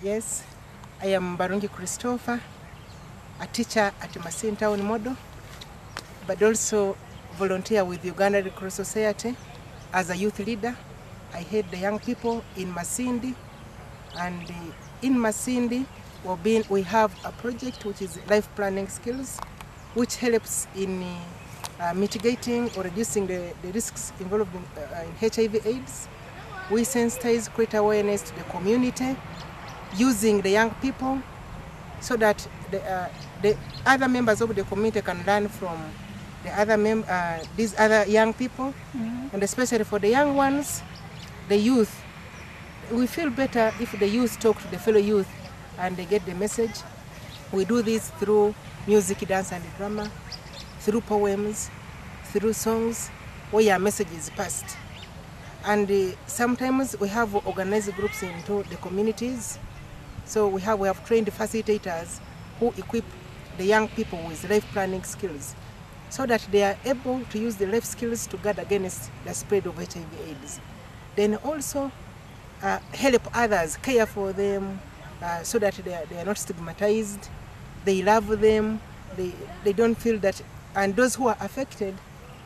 Yes, I am Barungi Christopher, a teacher at Masindi Town Model, but also volunteer with Uganda Red Cross Society as a youth leader. I head the young people in Masindi, and in Masindi we have a project which is life planning skills, which helps in mitigating or reducing the risks involved in HIV/AIDS. We sensitize, create awareness to the community using the young people so that the other members of the community can learn from the these other young people. And especially for the young ones, the youth, we feel better if the youth talk to the fellow youth and they get the message. We do this through music, dance and drama, through poems, through songs where a message is passed. And sometimes we have organized groups into the communities. So we have trained facilitators who equip the young people with life planning skills so that they are able to use the life skills to guard against the spread of HIV/AIDS. Then also help others, care for them so that they are not stigmatized. They love them. They don't feel that, and those who are affected,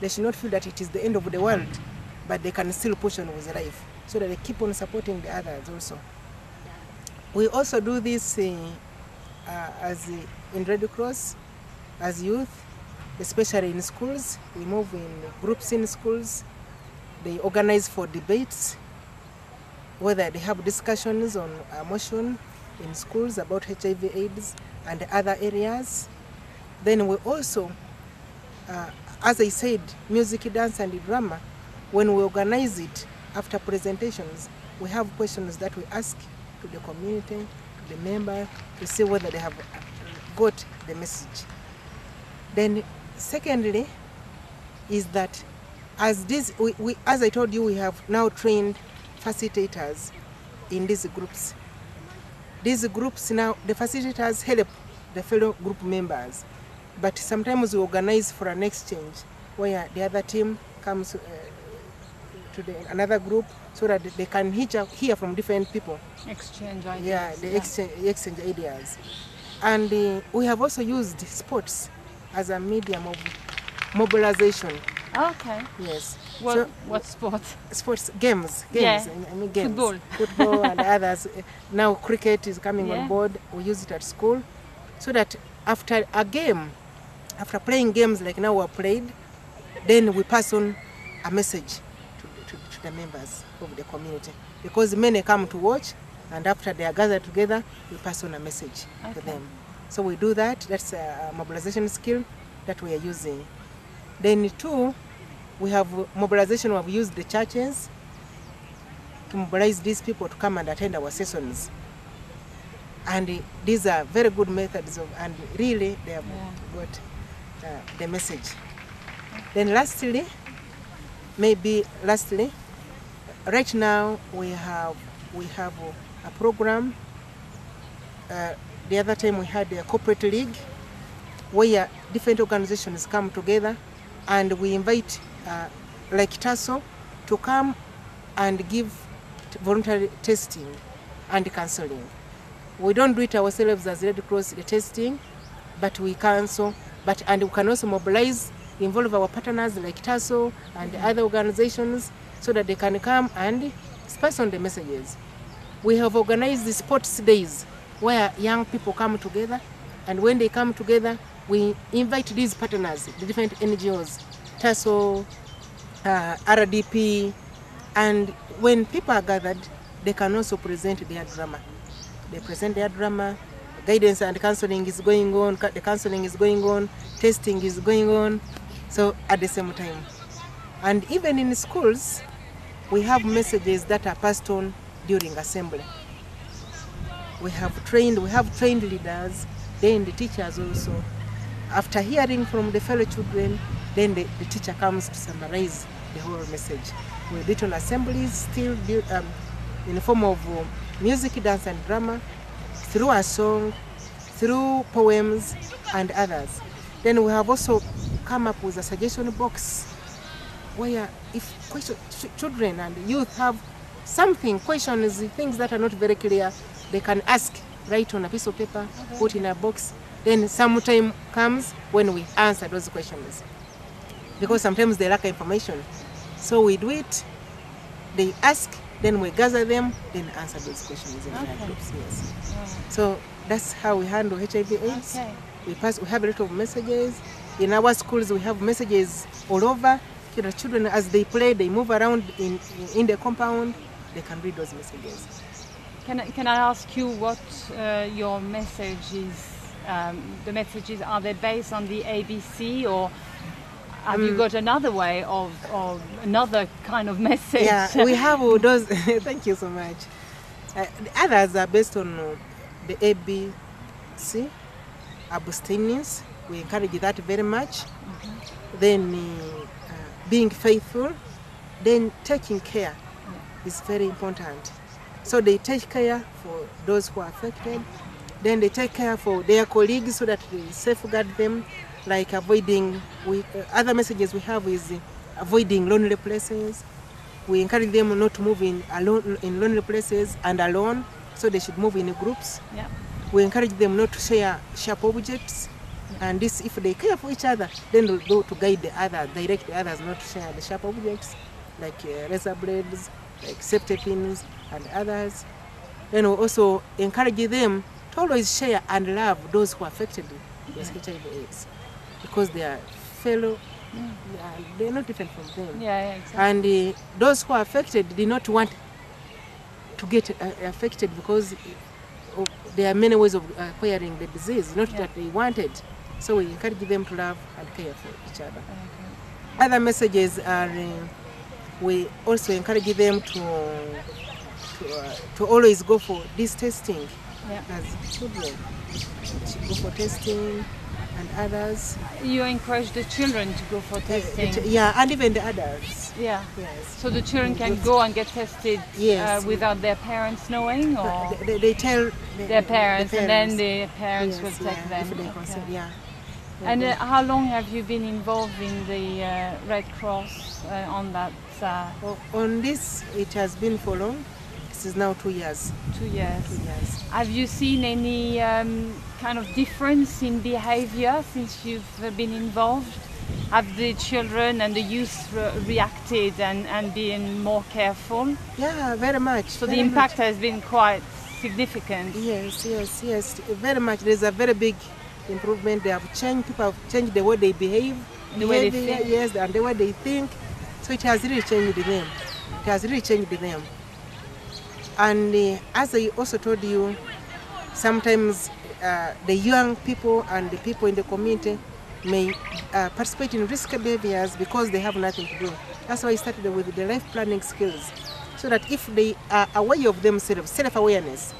they should not feel that it is the end of the world, but they can still push on with life so that they keep on supporting the others also. We also do this as in Red Cross, as youth, especially in schools. We move in groups in schools. They organize for debates, whether they have discussions on motion in schools about HIV/AIDS and other areas. Then we also, as I said, music, dance and drama. When we organize it after presentations, we have questions that we ask to the community, to the member, to see whether they have got the message. Then secondly is that as I told you, we have now trained facilitators in these groups. These groups now, the facilitators help the fellow group members, but sometimes we organize for an exchange where the other team comes to another group so that they can hear from different people. Exchange ideas. Yeah, exchange ideas. And we have also used sports as a medium of mobilization. Okay. Yes. What sport? Sports, games. Yeah. I mean games. Football and others. Now cricket is coming on board. We use it at school so that after a game, after playing games like now we're played, then we pass on a message to the members of the community, because many come to watch, and after they are gathered together, we pass on a message to them. So we do that. That's a mobilization skill that we are using. Then two, we have mobilization. We have used the churches to mobilize these people to come and attend our sessions. And these are very good methods and really they have got the message. Then lastly, right now we have a program. The other time we had a corporate league where different organizations come together, and we invite like TASO to come and give voluntary testing and counseling. We don't do it ourselves as Red Cross, the testing, but we counsel, and we can also mobilize, involve our partners like TASO and other organizations so that they can come and pass on the messages. We have organized the sports days where young people come together, and when they come together, we invite these partners, the different NGOs, TASO, RDP, and when people are gathered, they can also present their drama. They present their drama, guidance and counseling is going on, the counseling is going on, testing is going on, so at the same time. And even in schools, we have messages that are passed on during assembly. We have trained leaders, then the teachers also. After hearing from the fellow children, then the teacher comes to summarize the whole message. We do it on assemblies, still in the form of music, dance and drama, through a song, through poems and others. Then we have also come up with a suggestion box where if children and youth have something, questions, things that are not very clear, they can ask, write on a piece of paper, put in a box. Then some time comes when we answer those questions. Because sometimes they lack information. So we do it, they ask, then we gather them, then answer those questions in our groups. Yes. So that's how we handle HIV/AIDS. Okay. We have a lot of messages. In our schools, we have messages all over. The children, as they play, they move around in the compound, they can read those messages. Can I ask you what your message is? The messages, are they based on the ABC, or have you got another way of another kind of message? Yeah, we have those. Thank you so much. The others are based on the ABC, abstinence. We encourage that very much. Then being faithful. Then taking care is very important. So they take care for those who are affected. Then they take care for their colleagues so that they safeguard them, like avoiding, other messages we have is avoiding lonely places. We encourage them not to move in lonely places and alone, so they should move in groups. Yeah. We encourage them not to share sharp objects, and this, if they care for each other, then they'll go to guide the others, direct the others not to share the sharp objects, like razor blades, like safety pins, and others. Then we also encourage them to always share and love those who are affected with HIV/AIDS, because they are fellow, they're not different from them. Yeah, exactly. And those who are affected do not want to get affected, because there are many ways of acquiring the disease, not that they wanted. So we encourage them to love and care for each other. Okay. Other messages are, we also encourage them to always go for this testing. As children, go for testing, and others. You encourage the children to go for testing? Yeah, and even the adults. Yeah. Yes. So the children can go and get tested without their parents knowing, or they tell their parents, and then the parents will take them. If they consent, And how long have you been involved in the Red Cross on that? On this, it has been for long. This is now 2 years. 2 years. 2 years. Have you seen any kind of difference in behavior since you've been involved? Have the children and the youth reacted and been more careful? Yeah, very much. So the impact has been quite significant. Yes, very much. There's a very big improvement. They have changed. People have changed the way they behave, the way they think. Yes, and the way they think. So it has really changed them. It has really changed them. And as I also told you, sometimes the young people and the people in the community may participate in risky behaviors because they have nothing to do. That's why I started with the life planning skills, so that if they are aware of themselves, self-awareness,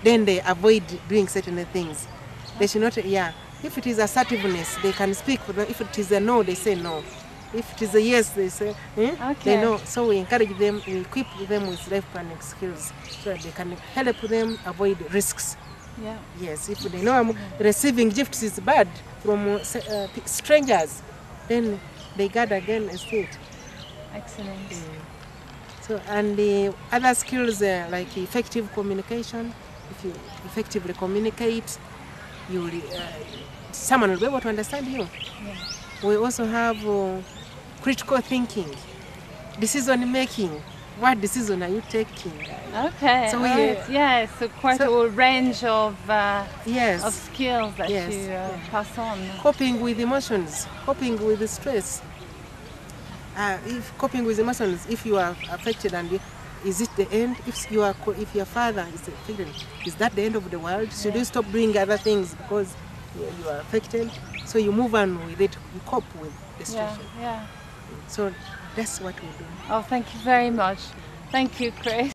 then they avoid doing certain things. They should not, if it is assertiveness, they can speak for them. If it is a no, they say no. If it is a yes, they say, they know. So we encourage them, we equip them with life planning skills so that they can help them avoid risks. Yeah. Yes, if they know receiving gifts is bad from strangers, then they guard against it. Excellent. So, and the other skills like effective communication. If you effectively communicate, someone will be able to understand you. Yeah. We also have critical thinking, decision making. What decision are you taking? Okay. So so quite a range of skills that you pass on. Coping with emotions, coping with the stress. Coping with emotions, if you are affected, and is it the end? If your father is affected, is that the end of the world? Should you stop doing other things because you are affected? So you move on with it, you cope with the situation. Yeah. So that's what we do. Oh, thank you very much. Thank you, Chris.